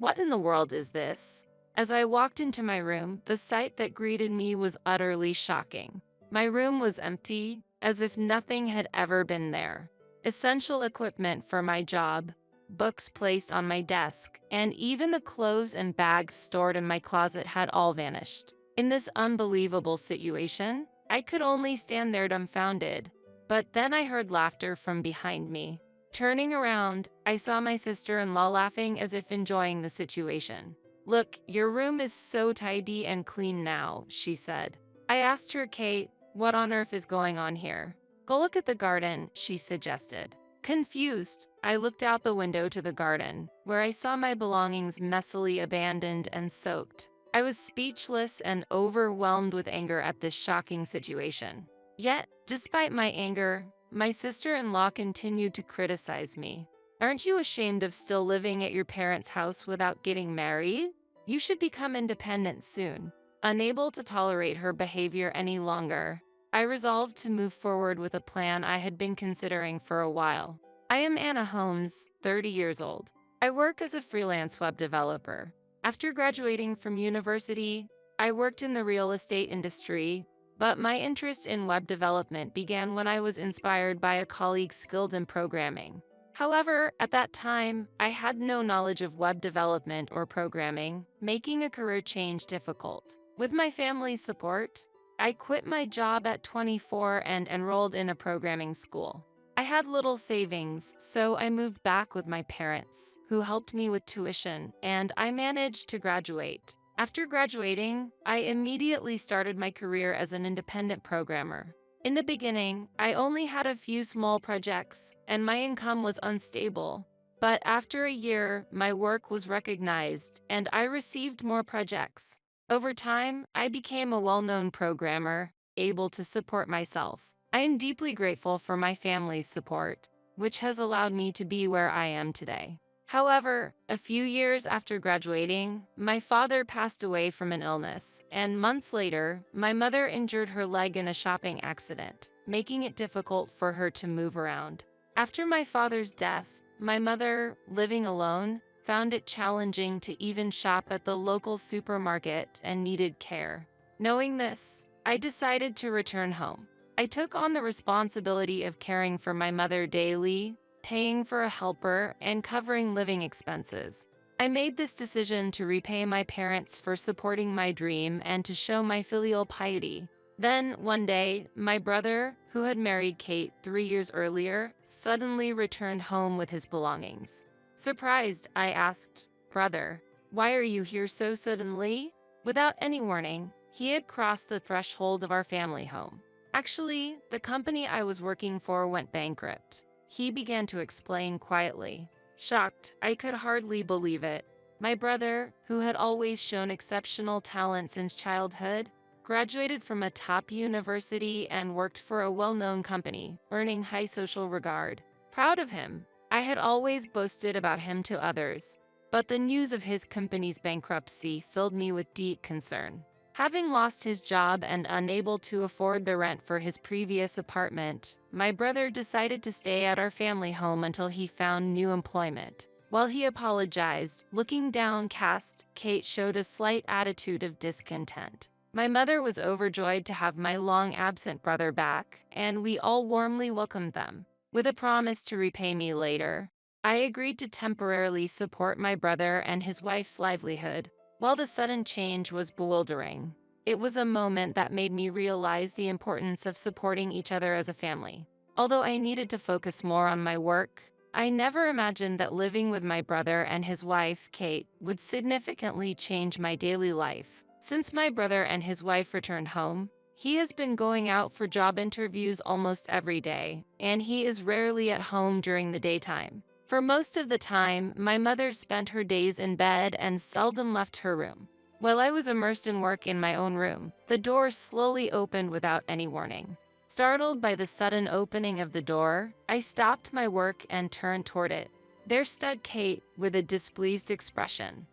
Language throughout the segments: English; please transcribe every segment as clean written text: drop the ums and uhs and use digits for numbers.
What in the world is this? As I walked into my room, the sight that greeted me was utterly shocking. My room was empty, as if nothing had ever been there. Essential equipment for my job, books placed on my desk, and even the clothes and bags stored in my closet had all vanished. In this unbelievable situation, I could only stand there dumbfounded. But then I heard laughter from behind me. Turning around, I saw my sister-in-law laughing as if enjoying the situation. "Look, your room is so tidy and clean now," she said. I asked her, "Kate, what on earth is going on here?" "Go look at the garden," she suggested. Confused, I looked out the window to the garden, where I saw my belongings messily abandoned and soaked. I was speechless and overwhelmed with anger at this shocking situation. Yet, despite my anger, my sister-in-law continued to criticize me. "Aren't you ashamed of still living at your parents' house without getting married? You should become independent soon." Unable to tolerate her behavior any longer, I resolved to move forward with a plan I had been considering for a while. I am Anna Holmes, 30 years old. I work as a freelance web developer. After graduating from university, I worked in the real estate industry, but my interest in web development began when I was inspired by a colleague skilled in programming. However, at that time, I had no knowledge of web development or programming, making a career change difficult. With my family's support, I quit my job at 24 and enrolled in a programming school. I had little savings, so I moved back with my parents, who helped me with tuition, and I managed to graduate. After graduating, I immediately started my career as an independent programmer. In the beginning, I only had a few small projects, and my income was unstable. But after a year, my work was recognized, and I received more projects. Over time, I became a well-known programmer, able to support myself. I am deeply grateful for my family's support, which has allowed me to be where I am today. However, a few years after graduating, my father passed away from an illness, and months later, my mother injured her leg in a shopping accident, making it difficult for her to move around. After my father's death, my mother, living alone, found it challenging to even shop at the local supermarket and needed care. Knowing this, I decided to return home. I took on the responsibility of caring for my mother daily, paying for a helper, and covering living expenses. I made this decision to repay my parents for supporting my dream and to show my filial piety. Then, one day, my brother, who had married Kate 3 years earlier, suddenly returned home with his belongings. Surprised, I asked, "Brother, why are you here so suddenly?" Without any warning, he had crossed the threshold of our family home. "Actually, the company I was working for went bankrupt," he began to explain quietly. Shocked, I could hardly believe it. My brother, who had always shown exceptional talent since childhood, graduated from a top university and worked for a well-known company, earning high social regard. Proud of him, I had always boasted about him to others, but the news of his company's bankruptcy filled me with deep concern. Having lost his job and unable to afford the rent for his previous apartment, my brother decided to stay at our family home until he found new employment. While he apologized, looking downcast, Kate showed a slight attitude of discontent. My mother was overjoyed to have my long-absent brother back, and we all warmly welcomed them. With a promise to repay me later, I agreed to temporarily support my brother and his wife's livelihood. While the sudden change was bewildering, it was a moment that made me realize the importance of supporting each other as a family. Although I needed to focus more on my work, I never imagined that living with my brother and his wife, Kate, would significantly change my daily life. Since my brother and his wife returned home, he has been going out for job interviews almost every day, and he is rarely at home during the daytime. For most of the time, my mother spent her days in bed and seldom left her room. While I was immersed in work in my own room, the door slowly opened without any warning. Startled by the sudden opening of the door, I stopped my work and turned toward it. There stood Kate with a displeased expression.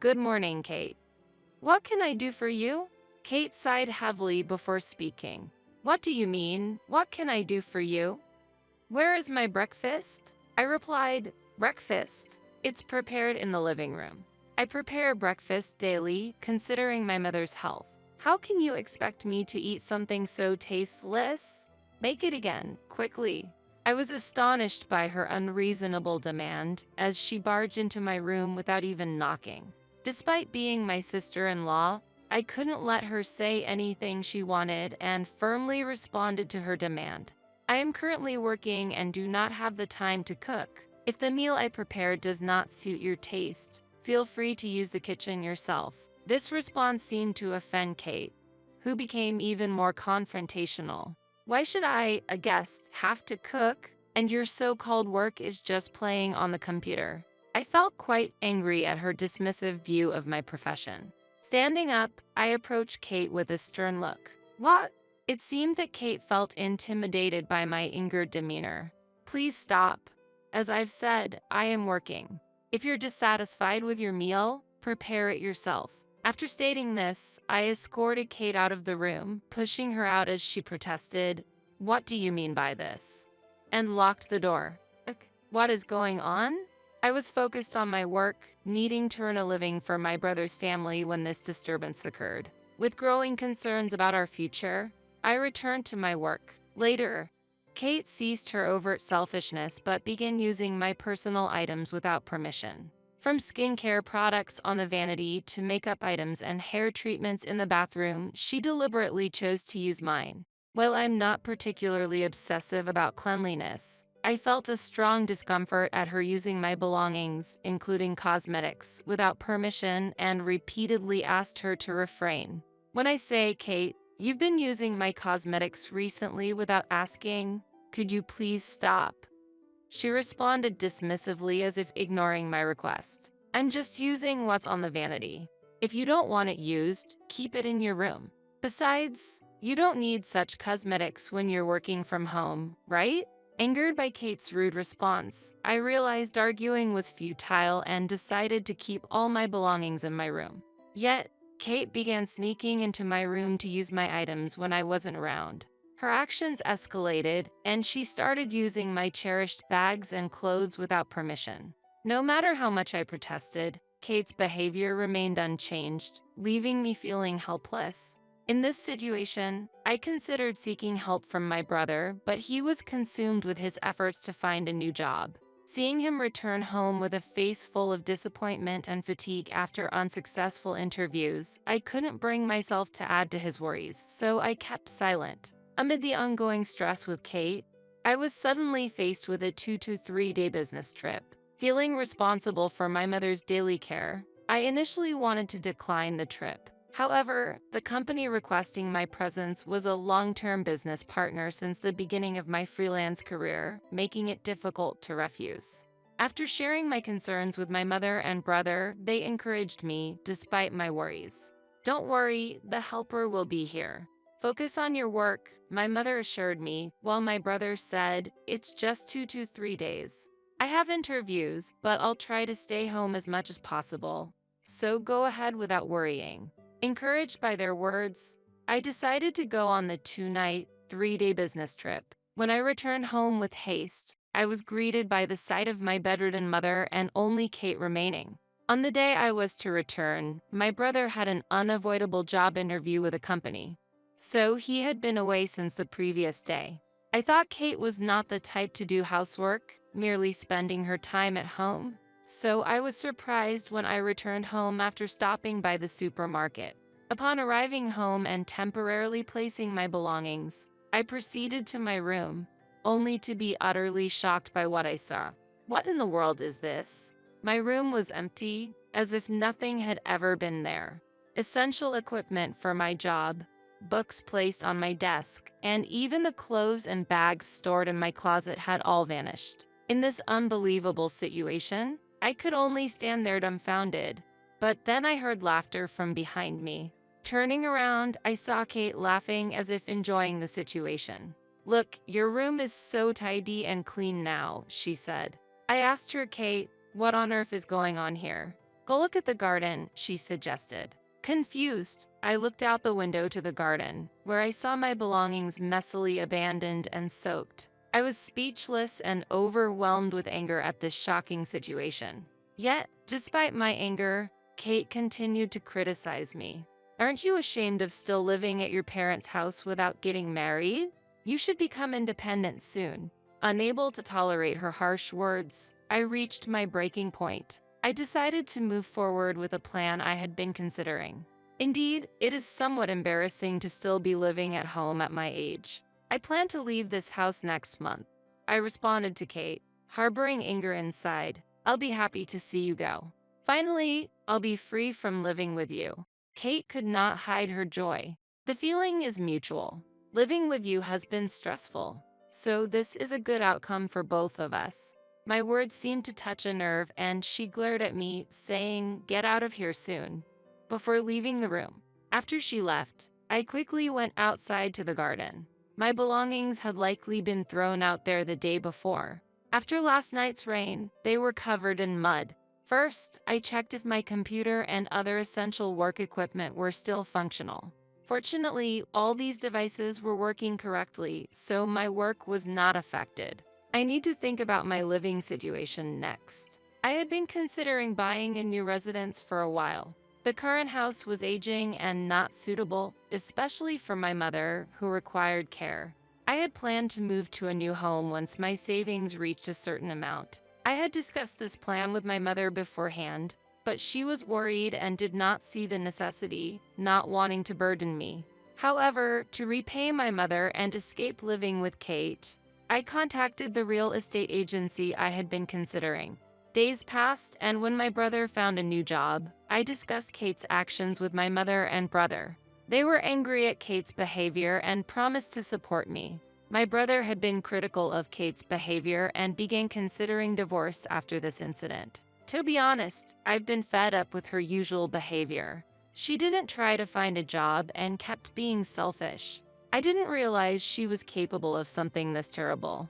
Good morning, Kate. What can I do for you?" Kate sighed heavily before speaking. "What do you mean, what can I do for you? Where is my breakfast?" I replied, "Breakfast. It's prepared in the living room." I prepare breakfast daily, considering my mother's health. How can you expect me to eat something so tasteless? Make it again, quickly. I was astonished by her unreasonable demand as she barged into my room without even knocking. Despite being my sister-in-law, I couldn't let her say anything she wanted and firmly responded to her demand. I am currently working and do not have the time to cook. If the meal I prepared does not suit your taste, feel free to use the kitchen yourself. This response seemed to offend Kate, who became even more confrontational. Why should I, a guest, have to cook, and your so-called work is just playing on the computer? I felt quite angry at her dismissive view of my profession. Standing up, I approached Kate with a stern look. What? It seemed that Kate felt intimidated by my angered demeanor. Please stop. As I've said, I am working. If you're dissatisfied with your meal, prepare it yourself. After stating this, I escorted Kate out of the room, pushing her out as she protested, "What do you mean by this?" and locked the door. What is going on? I was focused on my work, needing to earn a living for my brother's family when this disturbance occurred. With growing concerns about our future, I returned to my work. Later, Kate ceased her overt selfishness but began using my personal items without permission. From skincare products on the vanity to makeup items and hair treatments in the bathroom, she deliberately chose to use mine. While I'm not particularly obsessive about cleanliness, I felt a strong discomfort at her using my belongings, including cosmetics, without permission and repeatedly asked her to refrain. When I say, "Kate, you've been using my cosmetics recently without asking, could you please stop?" She responded dismissively as if ignoring my request. "I'm just using what's on the vanity. If you don't want it used, keep it in your room. Besides, you don't need such cosmetics when you're working from home, right?" Angered by Kate's rude response, I realized arguing was futile and decided to keep all my belongings in my room. Yet, Kate began sneaking into my room to use my items when I wasn't around. Her actions escalated, and she started using my cherished bags and clothes without permission. No matter how much I protested, Kate's behavior remained unchanged, leaving me feeling helpless. In this situation, I considered seeking help from my brother, but he was consumed with his efforts to find a new job. Seeing him return home with a face full of disappointment and fatigue after unsuccessful interviews, I couldn't bring myself to add to his worries, so I kept silent. Amid the ongoing stress with Kate, I was suddenly faced with a 2 to 3 day business trip. Feeling responsible for my mother's daily care, I initially wanted to decline the trip. However, the company requesting my presence was a long-term business partner since the beginning of my freelance career, making it difficult to refuse. After sharing my concerns with my mother and brother, they encouraged me, despite my worries. "Don't worry, the helper will be here. Focus on your work," my mother assured me, while my brother said, "It's just 2 to 3 days. I have interviews, but I'll try to stay home as much as possible. So go ahead without worrying." Encouraged by their words, I decided to go on the 2-night, 3-day business trip. When I returned home with haste, I was greeted by the sight of my bedridden mother and only Kate remaining. On the day I was to return, my brother had an unavoidable job interview with a company, so he had been away since the previous day. I thought Kate was not the type to do housework, merely spending her time at home. So I was surprised when I returned home after stopping by the supermarket. Upon arriving home and temporarily placing my belongings, I proceeded to my room, only to be utterly shocked by what I saw. What in the world is this? My room was empty, as if nothing had ever been there. Essential equipment for my job, books placed on my desk, and even the clothes and bags stored in my closet had all vanished. In this unbelievable situation, I could only stand there dumbfounded, but then I heard laughter from behind me. Turning around, I saw Kate laughing as if enjoying the situation. "Look, your room is so tidy and clean now," she said. I asked her, "Kate, what on earth is going on here?" "Go look at the garden," she suggested. Confused, I looked out the window to the garden, where I saw my belongings messily abandoned and soaked. I was speechless and overwhelmed with anger at this shocking situation. Yet, despite my anger, Kate continued to criticize me. Aren't you ashamed of still living at your parents' house without getting married? You should become independent soon. Unable to tolerate her harsh words, I reached my breaking point. I decided to move forward with a plan I had been considering. Indeed, it is somewhat embarrassing to still be living at home at my age. I plan to leave this house next month. I responded to Kate, harboring anger inside. I'll be happy to see you go. Finally, I'll be free from living with you. Kate could not hide her joy. The feeling is mutual. Living with you has been stressful, so this is a good outcome for both of us. My words seemed to touch a nerve and she glared at me, saying, "Get out of here soon," before leaving the room. After she left, I quickly went outside to the garden. My belongings had likely been thrown out there the day before. After last night's rain, they were covered in mud. First, I checked if my computer and other essential work equipment were still functional. Fortunately, all these devices were working correctly, so my work was not affected. I need to think about my living situation next. I had been considering buying a new residence for a while. The current house was aging and not suitable, especially for my mother, who required care. I had planned to move to a new home once my savings reached a certain amount. I had discussed this plan with my mother beforehand, but she was worried and did not see the necessity, not wanting to burden me. However, to repay my mother and escape living with Kate, I contacted the real estate agency I had been considering. Days passed, and when my brother found a new job, I discussed Kate's actions with my mother and brother. They were angry at Kate's behavior and promised to support me. My brother had been critical of Kate's behavior and began considering divorce after this incident. To be honest, I've been fed up with her usual behavior. She didn't try to find a job and kept being selfish. I didn't realize she was capable of something this terrible.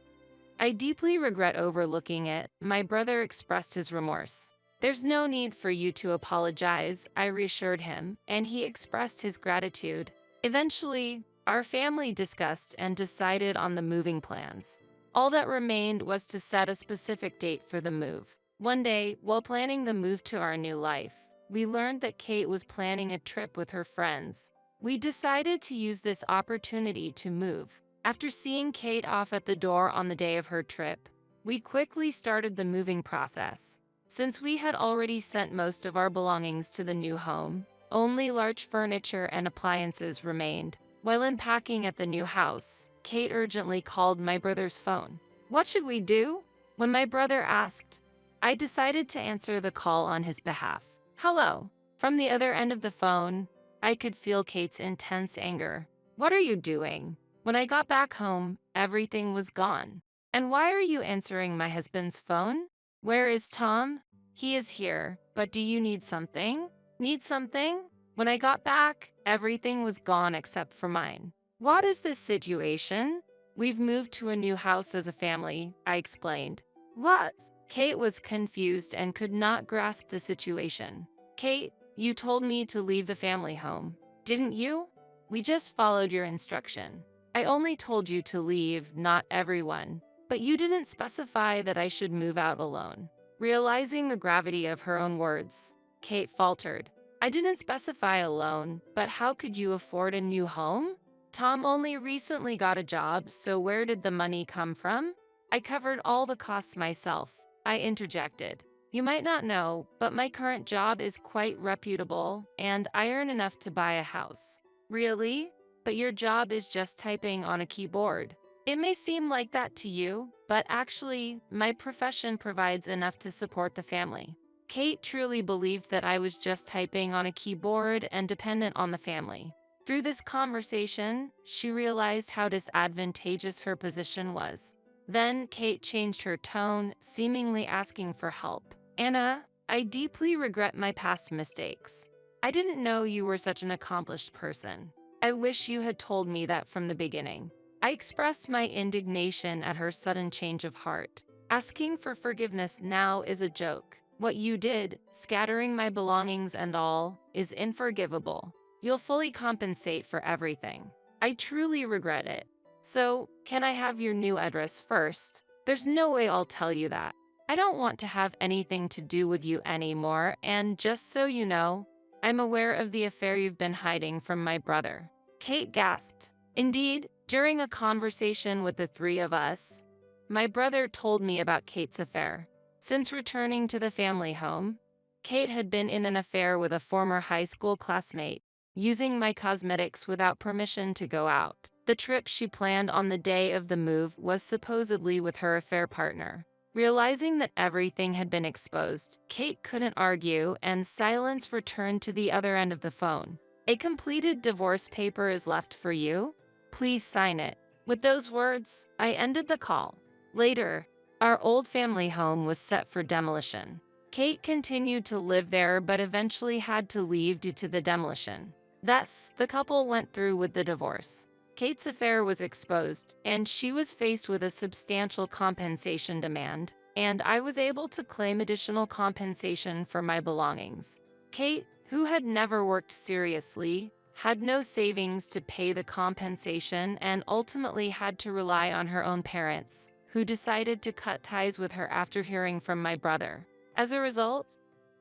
I deeply regret overlooking it. My brother expressed his remorse. "There's no need for you to apologize," I reassured him, and he expressed his gratitude. Eventually, our family discussed and decided on the moving plans. All that remained was to set a specific date for the move. One day, while planning the move to our new life, we learned that Kate was planning a trip with her friends. We decided to use this opportunity to move. After seeing Kate off at the door on the day of her trip, we quickly started the moving process. Since we had already sent most of our belongings to the new home, only large furniture and appliances remained. While unpacking at the new house, Kate urgently called my brother's phone. "What should we do?" When my brother asked, I decided to answer the call on his behalf. "Hello." From the other end of the phone, I could feel Kate's intense anger. "What are you doing?" When I got back home, everything was gone. "And why are you answering my husband's phone?" "Where is Tom?" "He is here, but do you need something?" "Need something?" When I got back, everything was gone except for mine. "What is this situation?" "We've moved to a new house as a family," I explained. "What?" Kate was confused and could not grasp the situation. "Kate, you told me to leave the family home, didn't you?" "We just followed your instruction. I only told you to leave, not everyone. But you didn't specify that I should move out alone." Realizing the gravity of her own words, Kate faltered. "I didn't specify alone, but how could you afford a new home? Tom only recently got a job, so where did the money come from?" "I covered all the costs myself," I interjected. "You might not know, but my current job is quite reputable, and I earn enough to buy a house." "Really? But your job is just typing on a keyboard." "It may seem like that to you, but actually, my profession provides enough to support the family." Kate truly believed that I was just typing on a keyboard and dependent on the family. Through this conversation, she realized how disadvantageous her position was. Then Kate changed her tone, seemingly asking for help. "Anna, I deeply regret my past mistakes. I didn't know you were such an accomplished person. I wish you had told me that from the beginning." I expressed my indignation at her sudden change of heart. "Asking for forgiveness now is a joke. What you did, scattering my belongings and all, is unforgivable. You'll fully compensate for everything. I truly regret it. So, can I have your new address first? There's no way I'll tell you that." I don't want to have anything to do with you anymore, and just so you know, I'm aware of the affair you've been hiding from my brother." Kate gasped. Indeed, during a conversation with the three of us, my brother told me about Kate's affair. Since returning to the family home, Kate had been in an affair with a former high school classmate, using my cosmetics without permission to go out. The trip she planned on the day of the move was supposedly with her affair partner. Realizing that everything had been exposed, Kate couldn't argue, and silence returned to the other end of the phone. "A completed divorce paper is left for you. Please sign it." With those words, I ended the call. Later, our old family home was set for demolition. Kate continued to live there but eventually had to leave due to the demolition. Thus, the couple went through with the divorce. Kate's affair was exposed, and she was faced with a substantial compensation demand, and I was able to claim additional compensation for my belongings. Kate, who had never worked seriously, had no savings to pay the compensation and ultimately had to rely on her own parents, who decided to cut ties with her after hearing from my brother. As a result,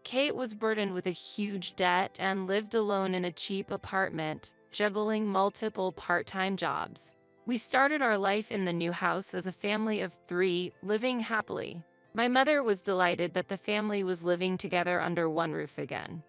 Kate was burdened with a huge debt and lived alone in a cheap apartment, juggling multiple part-time jobs. We started our life in the new house as a family of 3, living happily. My mother was delighted that the family was living together under one roof again.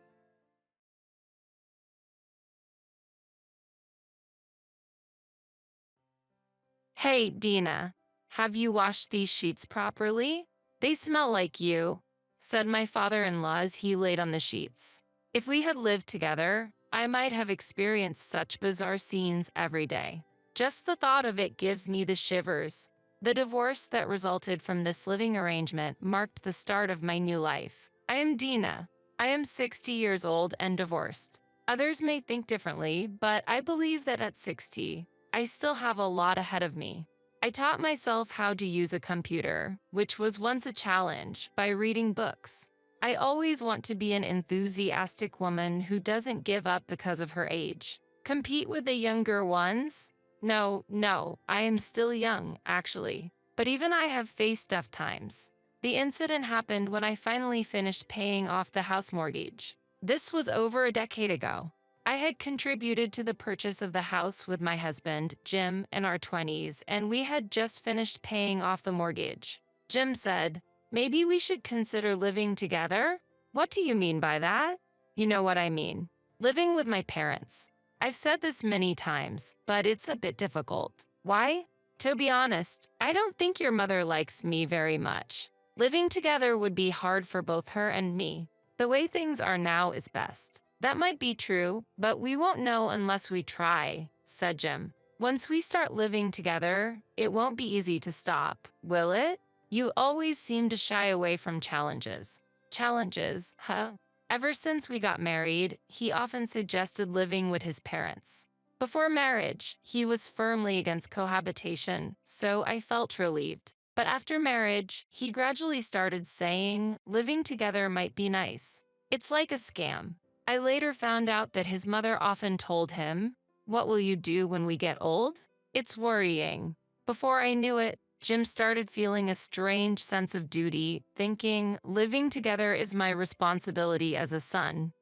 "Hey, Dina, have you washed these sheets properly? They smell like you," said my father-in-law as he laid on the sheets. If we had lived together, I might have experienced such bizarre scenes every day. Just the thought of it gives me the shivers. The divorce that resulted from this living arrangement marked the start of my new life. I am Dina. I am 60 years old and divorced. Others may think differently, but I believe that at 60, I still have a lot ahead of me. I taught myself how to use a computer, which was once a challenge, by reading books. I always want to be an enthusiastic woman who doesn't give up because of her age. Compete with the younger ones? No, I am still young, actually. But even I have faced tough times. The incident happened when I finally finished paying off the house mortgage. This was over a decade ago. I had contributed to the purchase of the house with my husband, Jim, in our 20s, and we had just finished paying off the mortgage. Jim said, "Maybe we should consider living together?" "What do you mean by that?" "You know what I mean. Living with my parents. I've said this many times, but it's a bit difficult." "Why?" "To be honest, I don't think your mother likes me very much. Living together would be hard for both her and me. The way things are now is best." "That might be true, but we won't know unless we try," said Jim. "Once we start living together, it won't be easy to stop, will it? You always seem to shy away from challenges." "Challenges, huh?" "Ever since we got married, he often suggested living with his parents. Before marriage, he was firmly against cohabitation, so I felt relieved. But after marriage, he gradually started saying living together might be nice. It's like a scam. I later found out that his mother often told him, 'What will you do when we get old?' It's worrying." Before I knew it, Jim started feeling a strange sense of duty, thinking living together is my responsibility as a son,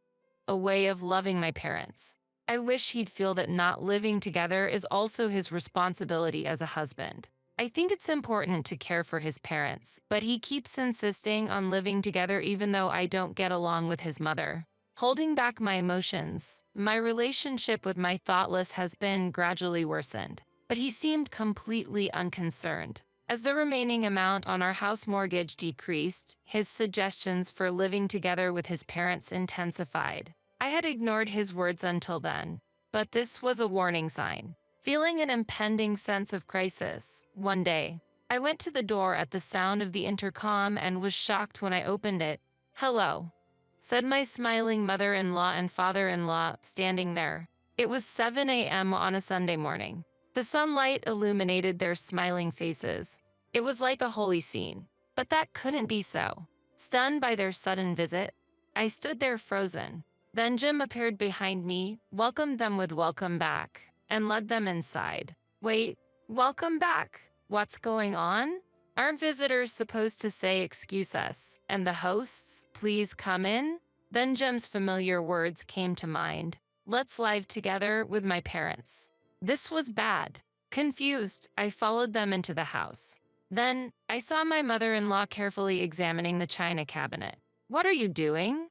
a way of loving my parents. I wish he'd feel that not living together is also his responsibility as a husband. I think it's important to care for his parents, but he keeps insisting on living together even though I don't get along with his mother. Holding back my emotions, my relationship with my thoughtless has been gradually worsened, but he seemed completely unconcerned. As the remaining amount on our house mortgage decreased, his suggestions for living together with his parents intensified. I had ignored his words until then, but this was a warning sign. Feeling an impending sense of crisis, one day, I went to the door at the sound of the intercom and was shocked when I opened it. "Hello," said my smiling mother-in-law and father-in-law, standing there. It was 7 a.m. on a Sunday morning. The sunlight illuminated their smiling faces. It was like a holy scene. But that couldn't be so. Stunned by their sudden visit, I stood there frozen. Then Jim appeared behind me, welcomed them with "Welcome back," and led them inside. "Wait, welcome back? What's going on?" Aren't visitors supposed to say excuse us, and the hosts, please come in? Then Jem's familiar words came to mind. Let's live together with my parents. This was bad. Confused, I followed them into the house. Then, I saw my mother-in-law carefully examining the china cabinet. What are you doing?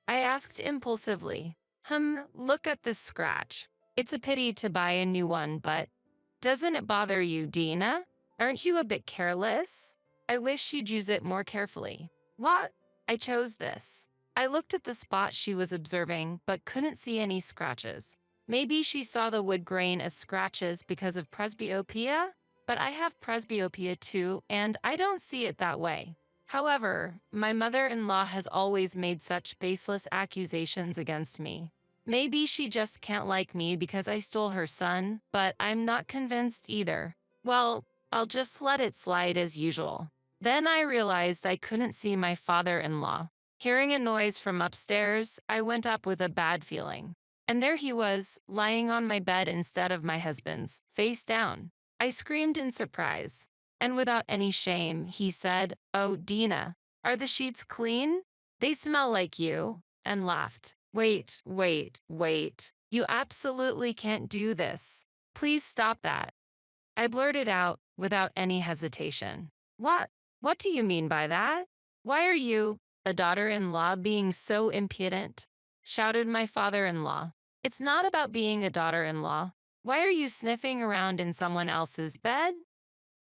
I asked impulsively. Look at this scratch. It's a pity to buy a new one, but doesn't it bother you, Dina? Aren't you a bit careless? I wish you'd use it more carefully. What? I chose this. I looked at the spot she was observing, but couldn't see any scratches. Maybe she saw the wood grain as scratches because of presbyopia? But I have presbyopia too, and I don't see it that way. However, my mother-in-law has always made such baseless accusations against me. Maybe she just can't like me because I stole her son, but I'm not convinced either. Well, I'll just let it slide as usual. Then I realized I couldn't see my father-in-law. Hearing a noise from upstairs, I went up with a bad feeling. And there he was, lying on my bed instead of my husband's, face down. I screamed in surprise. And without any shame, he said, "Oh, Dina, are the sheets clean? They smell like you," and laughed. Wait. You absolutely can't do this. Please stop that. I blurted out without any hesitation. What? What do you mean by that? Why are you, a daughter-in-law, being so impudent? Shouted my father-in-law. It's not about being a daughter-in-law. Why are you sniffing around in someone else's bed?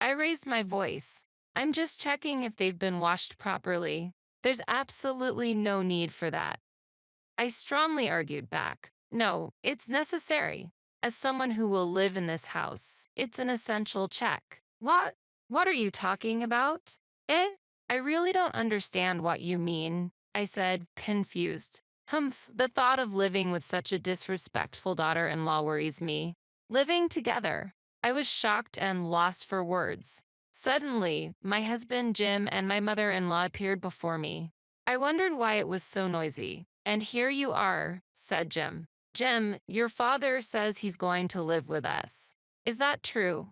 I raised my voice. I'm just checking if they've been washed properly. There's absolutely no need for that. I strongly argued back. No, it's necessary. As someone who will live in this house, it's an essential check. What? What are you talking about? I really don't understand what you mean, I said, confused. The thought of living with such a disrespectful daughter-in-law worries me. Living together. I was shocked and lost for words. Suddenly, my husband Jim and my mother-in-law appeared before me. I wondered why it was so noisy. And here you are, said Jim. Jim, your father says he's going to live with us. Is that true?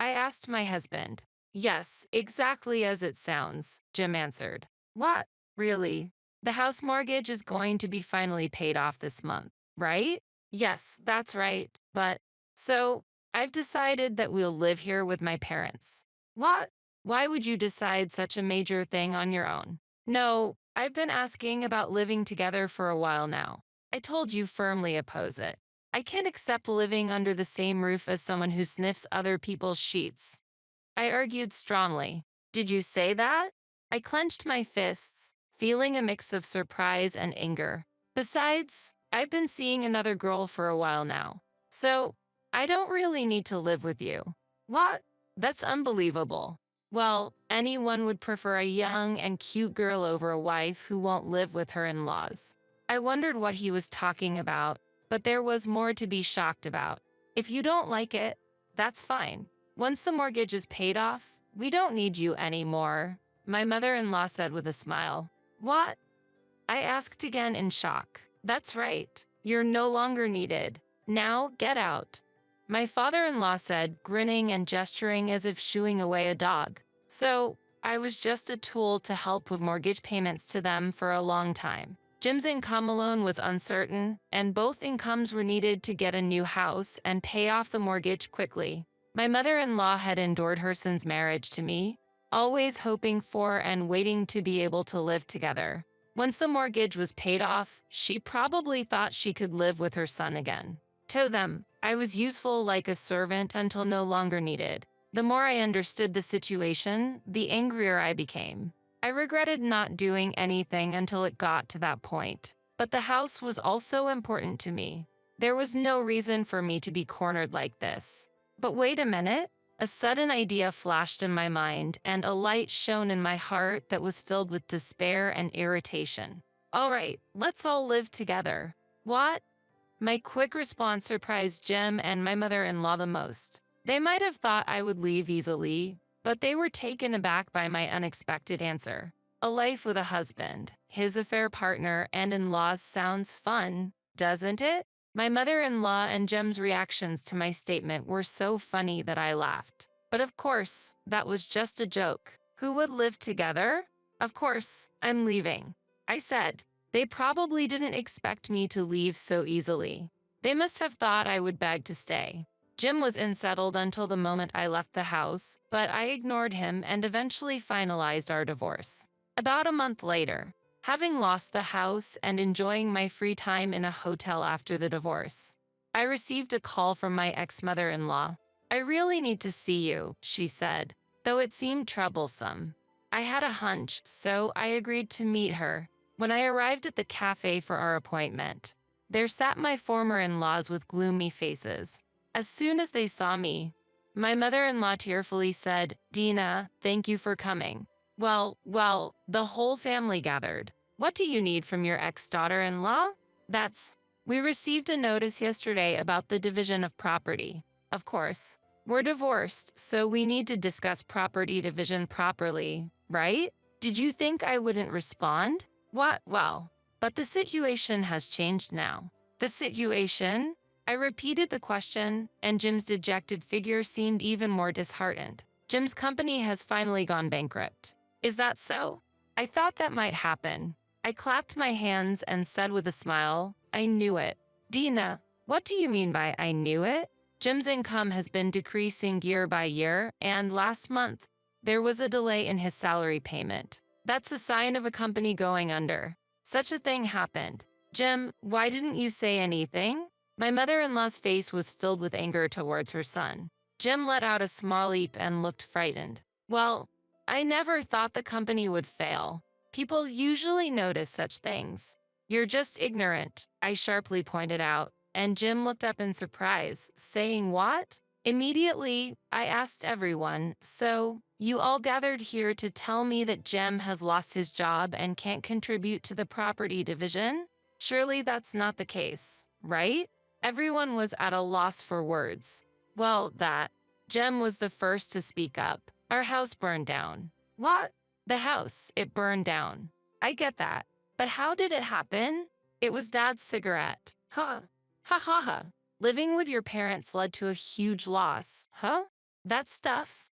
I asked my husband. Yes, exactly as it sounds, Jim answered. What? Really? The house mortgage is going to be finally paid off this month, right? Yes, that's right, but... So, I've decided that we'll live here with my parents. What? Why would you decide such a major thing on your own? No, I've been asking about living together for a while now. I told you firmly oppose it. I can't accept living under the same roof as someone who sniffs other people's sheets. I argued strongly. Did you say that? I clenched my fists, feeling a mix of surprise and anger. Besides, I've been seeing another girl for a while now. So, I don't really need to live with you. What? That's unbelievable. Well, anyone would prefer a young and cute girl over a wife who won't live with her in-laws. I wondered what he was talking about, but there was more to be shocked about. If you don't like it, that's fine. Once the mortgage is paid off, we don't need you anymore, my mother-in-law said with a smile. What? I asked again in shock. That's right. You're no longer needed. Now get out. My father-in-law said, grinning and gesturing as if shooing away a dog. So, I was just a tool to help with mortgage payments to them for a long time. Jim's income alone was uncertain, and both incomes were needed to get a new house and pay off the mortgage quickly. My mother-in-law had endured her son's marriage to me, always hoping for and waiting to be able to live together. Once the mortgage was paid off, she probably thought she could live with her son again. To them, I was useful like a servant until no longer needed. The more I understood the situation, the angrier I became. I regretted not doing anything until it got to that point. But the house was also important to me. There was no reason for me to be cornered like this. But wait a minute. A sudden idea flashed in my mind, and a light shone in my heart that was filled with despair and irritation. All right, let's all live together. What? My quick response surprised Jim and my mother-in-law the most. They might have thought I would leave easily, but they were taken aback by my unexpected answer. A life with a husband, his affair partner, and in-laws sounds fun, doesn't it? My mother-in-law and Jim's reactions to my statement were so funny that I laughed. But of course, that was just a joke. Who would live together? Of course, I'm leaving. I said. They probably didn't expect me to leave so easily. They must have thought I would beg to stay. Jim was unsettled until the moment I left the house, but I ignored him and eventually finalized our divorce. About a month later, having lost the house and enjoying my free time in a hotel after the divorce, I received a call from my ex-mother-in-law. I really need to see you, she said, though it seemed troublesome. I had a hunch, so I agreed to meet her. When I arrived at the cafe for our appointment, there sat my former in-laws with gloomy faces. As soon as they saw me, my mother-in-law tearfully said, "Dina, thank you for coming." Well, the whole family gathered. "What do you need from your ex-daughter-in-law?" We received a notice yesterday about the division of property. Of course, we're divorced, so we need to discuss property division properly, right? Did you think I wouldn't respond? What? Well, but the situation has changed now. The situation? I repeated the question, and Jim's dejected figure seemed even more disheartened. Jim's company has finally gone bankrupt. Is that so? I thought that might happen. I clapped my hands and said with a smile, I knew it. Dina, what do you mean by I knew it? Jim's income has been decreasing year by year, and last month, there was a delay in his salary payment. That's a sign of a company going under. Such a thing happened. Jim, why didn't you say anything? My mother-in-law's face was filled with anger towards her son. Jim let out a small leap and looked frightened. Well, I never thought the company would fail. People usually notice such things. You're just ignorant, I sharply pointed out, and Jim looked up in surprise, saying what? Immediately, I asked everyone, so, you all gathered here to tell me that Jim has lost his job and can't contribute to the property division? Surely that's not the case, right? Everyone was at a loss for words. Well, Jim was the first to speak up. Our house burned down. What? The house, it burned down. I get that. But how did it happen? It was Dad's cigarette. Huh. Ha ha ha. Living with your parents led to a huge loss. Huh? That stuff?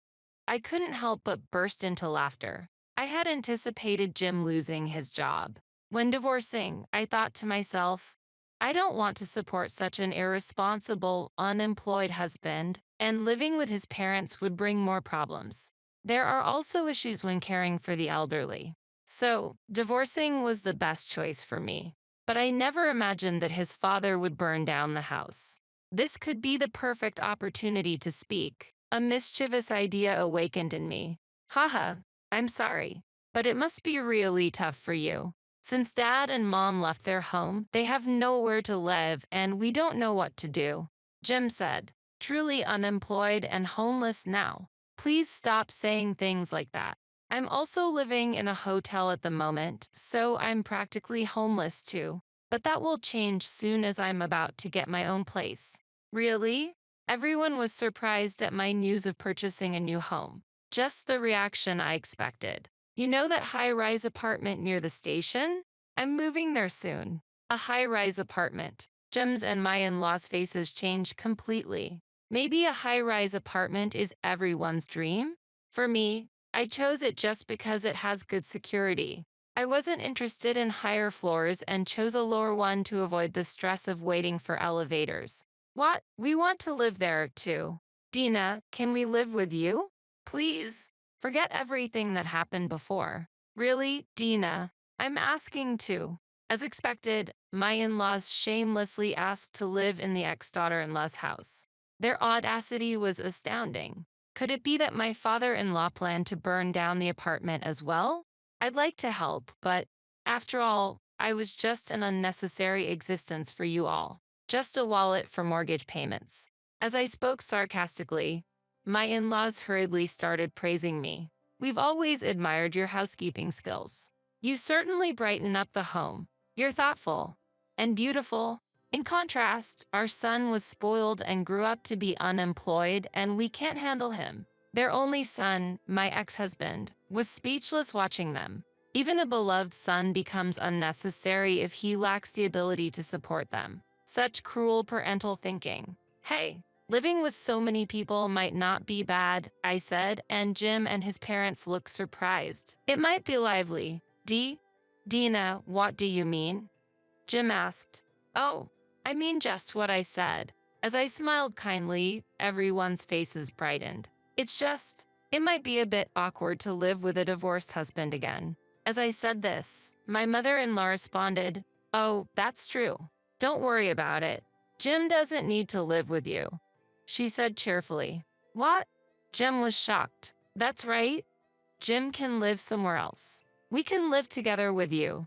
I couldn't help but burst into laughter. I had anticipated Jim losing his job. When divorcing, I thought to myself, I don't want to support such an irresponsible, unemployed husband, and living with his parents would bring more problems. There are also issues when caring for the elderly. So, divorcing was the best choice for me. But I never imagined that his father would burn down the house. This could be the perfect opportunity to speak. A mischievous idea awakened in me. Haha, I'm sorry, but it must be really tough for you. Since Dad and Mom left their home, they have nowhere to live and we don't know what to do. Jim said, truly unemployed and homeless now. Please stop saying things like that. I'm also living in a hotel at the moment, so I'm practically homeless too. But that will change soon as I'm about to get my own place. Really? Everyone was surprised at my news of purchasing a new home. Just the reaction I expected. You know that high-rise apartment near the station? I'm moving there soon. A high-rise apartment. Jim's and my in-laws' faces changed completely. Maybe a high-rise apartment is everyone's dream? For me, I chose it just because it has good security. I wasn't interested in higher floors and chose a lower one to avoid the stress of waiting for elevators. What? We want to live there, too. Dina, can we live with you? Please. Forget everything that happened before. Really, Dina? I'm asking too. As expected, my in-laws shamelessly asked to live in the ex-daughter-in-law's house. Their audacity was astounding. Could it be that my father-in-law planned to burn down the apartment as well? I'd like to help, but after all, I was just an unnecessary existence for you all. Just a wallet for mortgage payments. As I spoke sarcastically, my in-laws hurriedly started praising me. We've always admired your housekeeping skills. You certainly brighten up the home. You're thoughtful and beautiful. In contrast, our son was spoiled and grew up to be unemployed, and we can't handle him. Their only son, my ex-husband, was speechless watching them. Even a beloved son becomes unnecessary if he lacks the ability to support them. Such cruel parental thinking. Hey, Living with so many people might not be bad, I said, and Jim and his parents looked surprised. It might be lively. Dina, what do you mean? Jim asked. Oh, I mean just what I said. As I smiled kindly, everyone's faces brightened. It might be a bit awkward to live with a divorced husband again. As I said this, my mother-in-law responded, Oh, that's true. Don't worry about it. Jim doesn't need to live with you. She said cheerfully. What? Jim was shocked. That's right. Jim can live somewhere else. We can live together with you.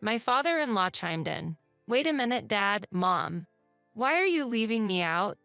My father-in-law chimed in. Wait a minute, Dad, Mom. Why are you leaving me out?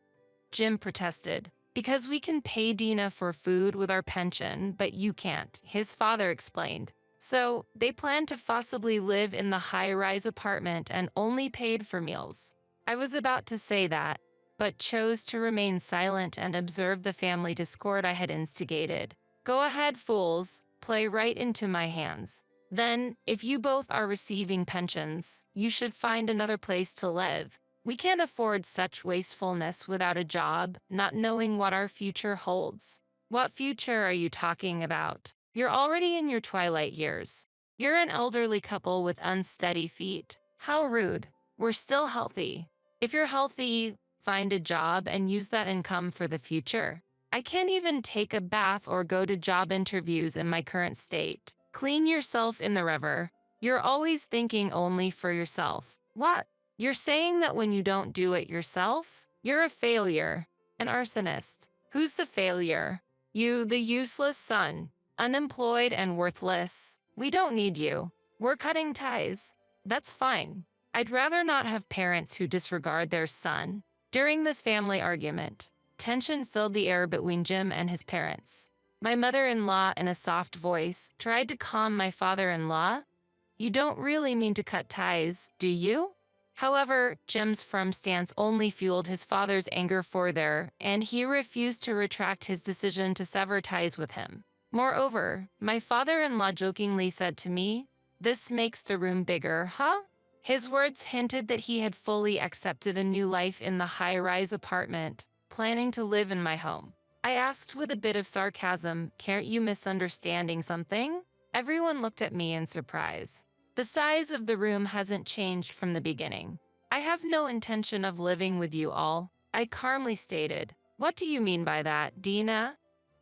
Jim protested. Because we can pay Dina for food with our pension, but you can't, his father explained. So, they planned to forcibly live in the high-rise apartment and only paid for meals. I was about to say that, but chose to remain silent and observe the family discord I had instigated. Go ahead, fools, play right into my hands. Then, if you both are receiving pensions, you should find another place to live. We can't afford such wastefulness without a job, not knowing what our future holds. What future are you talking about? You're already in your twilight years. You're an elderly couple with unsteady feet. How rude. We're still healthy. If you're healthy, find a job and use that income for the future. I can't even take a bath or go to job interviews in my current state. Clean yourself in the river. You're always thinking only for yourself. What? You're saying that when you don't do it yourself, you're a failure, an arsonist. Who's the failure? You, the useless son, unemployed and worthless. We don't need you. We're cutting ties. That's fine. I'd rather not have parents who disregard their son. During this family argument, tension filled the air between Jim and his parents. My mother-in-law, in a soft voice, tried to calm my father-in-law. You don't really mean to cut ties, do you? However, Jim's firm stance only fueled his father's anger further, and he refused to retract his decision to sever ties with him. Moreover, my father-in-law jokingly said to me, This makes the room bigger, huh? His words hinted that he had fully accepted a new life in the high-rise apartment, planning to live in my home. I asked with a bit of sarcasm, Can't you misunderstanding something? Everyone looked at me in surprise. The size of the room hasn't changed from the beginning. I have no intention of living with you all, I calmly stated. What do you mean by that, Dina?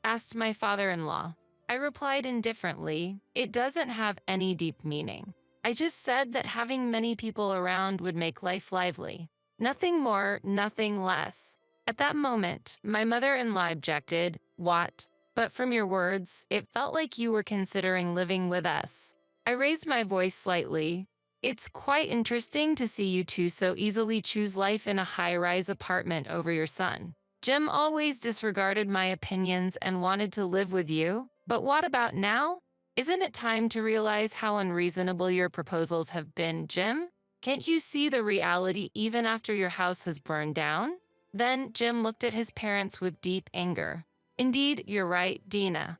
Asked my father-in-law. I replied indifferently, It doesn't have any deep meaning. I just said that having many people around would make life lively. Nothing more, nothing less. At that moment, my mother-in-law objected, What? But from your words, it felt like you were considering living with us. I raised my voice slightly. It's quite interesting to see you two so easily choose life in a high-rise apartment over your son. Jim always disregarded my opinions and wanted to live with you, but what about now? Isn't it time to realize how unreasonable your proposals have been, Jim? Can't you see the reality even after your house has burned down? Then Jim looked at his parents with deep anger. Indeed, you're right, Dina.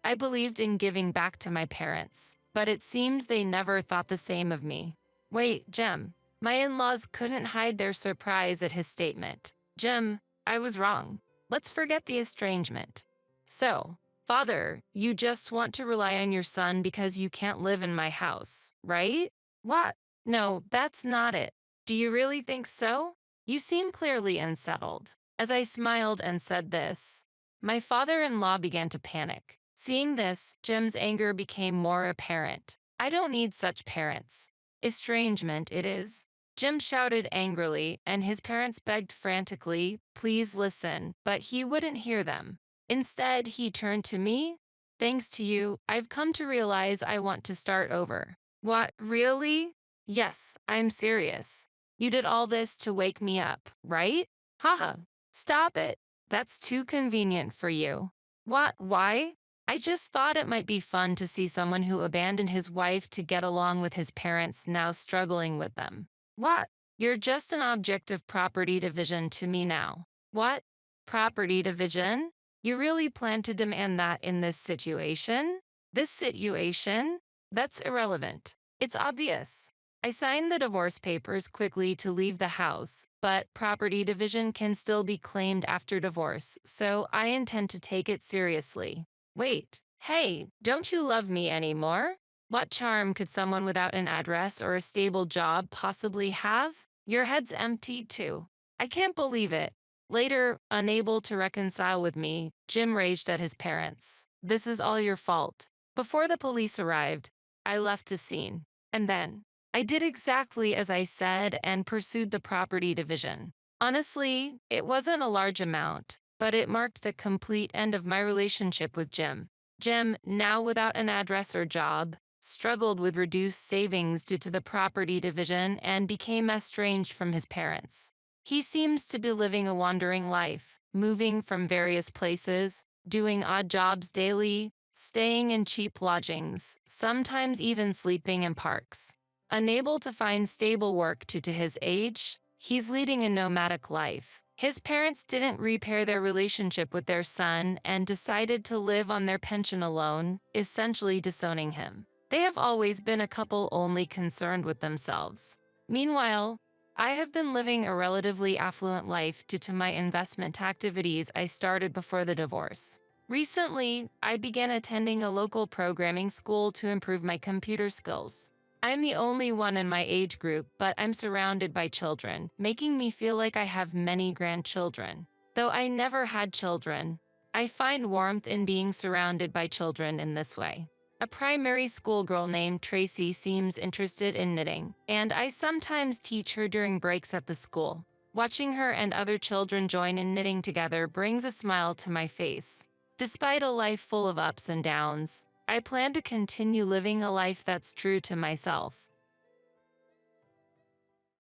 I believed in giving back to my parents, but it seems they never thought the same of me. Wait, Jim. My in-laws couldn't hide their surprise at his statement. Jim, I was wrong. Let's forget the estrangement. So, Father, you just want to rely on your son because you can't live in my house, right? What? No, that's not it. Do you really think so? You seem clearly unsettled. As I smiled and said this, my father-in-law began to panic. Seeing this, Jim's anger became more apparent. I don't need such parents. Estrangement it is. Jim shouted angrily, and his parents begged frantically, Please listen, but he wouldn't hear them. Instead, he turned to me. Thanks to you, I've come to realize I want to start over. What, really? Yes, I'm serious. You did all this to wake me up, right? Haha, stop it. That's too convenient for you. What, why? I just thought it might be fun to see someone who abandoned his wife to get along with his parents now struggling with them. What? You're just an object of property division to me now. What? Property division? You really plan to demand that in this situation? This situation? That's irrelevant. It's obvious. I signed the divorce papers quickly to leave the house, but property division can still be claimed after divorce, so I intend to take it seriously. Wait, hey, don't you love me anymore? What charm could someone without an address or a stable job possibly have? Your head's empty too. I can't believe it. Later, unable to reconcile with me, Jim raged at his parents. This is all your fault. Before the police arrived, I left the scene. And then, I did exactly as I said and pursued the property division. Honestly, it wasn't a large amount, but it marked the complete end of my relationship with Jim. Jim, now without an address or job, struggled with reduced savings due to the property division and became estranged from his parents. He seems to be living a wandering life, moving from various places, doing odd jobs daily, staying in cheap lodgings, sometimes even sleeping in parks. Unable to find stable work due to his age, he's leading a nomadic life. His parents didn't repair their relationship with their son and decided to live on their pension alone, essentially disowning him. They have always been a couple only concerned with themselves. Meanwhile, I have been living a relatively affluent life due to my investment activities I started before the divorce. Recently, I began attending a local programming school to improve my computer skills. I'm the only one in my age group, but I'm surrounded by children, making me feel like I have many grandchildren. Though I never had children, I find warmth in being surrounded by children in this way. A primary school girl named Tracy seems interested in knitting, and I sometimes teach her during breaks at the school. Watching her and other children join in knitting together brings a smile to my face. Despite a life full of ups and downs, I plan to continue living a life that's true to myself.